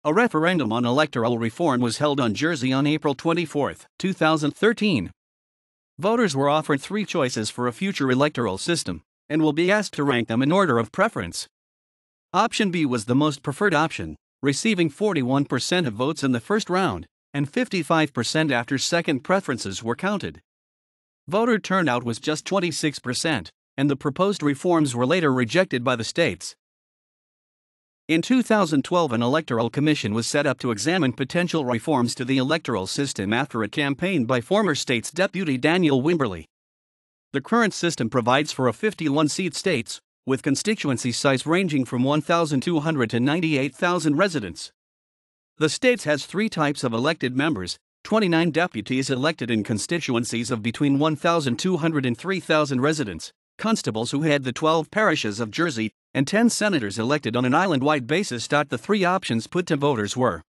A referendum on electoral reform was held on Jersey on April 24, 2013. Voters were offered three choices for a future electoral system, and will be asked to rank them in order of preference. Option B was the most preferred option, receiving 41% of votes in the first round, and 55% after second preferences were counted. Voter turnout was just 26%, and the proposed reforms were later rejected by the states. In 2012, an electoral commission was set up to examine potential reforms to the electoral system after a campaign by former state's Deputy Daniel Wimberly. The current system provides for a 51-seat states, with constituency size ranging from 1,200 to 98,000 residents. The states has three types of elected members: 29 deputies elected in constituencies of between 1,200 and 3,000 residents, constables who head the 12 parishes of Jersey, and 10 senators elected on an island-wide basis. The three options put to voters were.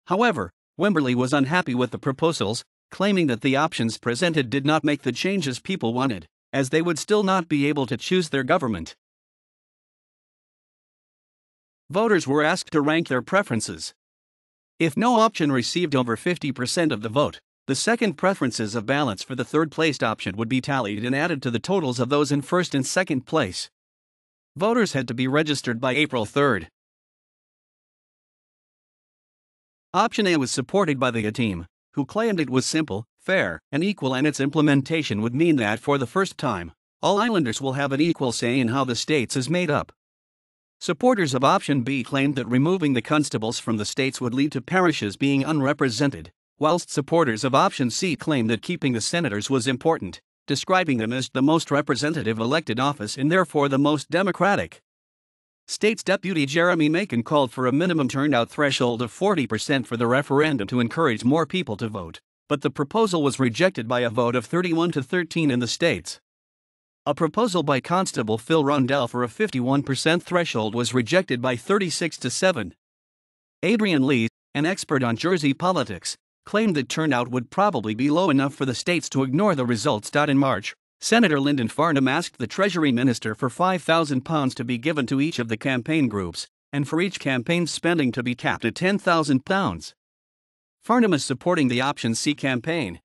However, Wimberly was unhappy with the proposals, claiming that the options presented did not make the changes people wanted, as they would still not be able to choose their government. Voters were asked to rank their preferences. If no option received over 50% of the vote, the second preferences of ballots for the third-placed option would be tallied and added to the totals of those in first and second place. Voters had to be registered by April 3. Option A was supported by the A team, who claimed it was simple, fair, and equal, and its implementation would mean that for the first time, all islanders will have an equal say in how the states is made up. Supporters of Option B claimed that removing the constables from the states would lead to parishes being unrepresented, whilst supporters of Option C claimed that keeping the senators was important, describing them as the most representative elected office and therefore the most democratic. State's Deputy Jeremy Macon called for a minimum turnout threshold of 40% for the referendum to encourage more people to vote, but the proposal was rejected by a vote of 31 to 13 in the states. A proposal by Constable Phil Rundell for a 51% threshold was rejected by 36 to 7. Adrian Lee, an expert on Jersey politics, claimed that turnout would probably be low enough for the states to ignore the results. In March, Senator Lyndon Farnham asked the Treasury Minister for £5,000 to be given to each of the campaign groups, and for each campaign spending to be capped at £10,000. Farnham is supporting the Option C campaign.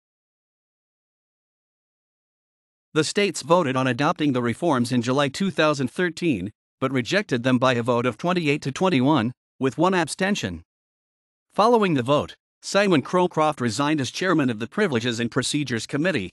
The states voted on adopting the reforms in July 2013, but rejected them by a vote of 28 to 21, with one abstention. Following the vote, Simon Crowcroft resigned as chairman of the Privileges and Procedures Committee,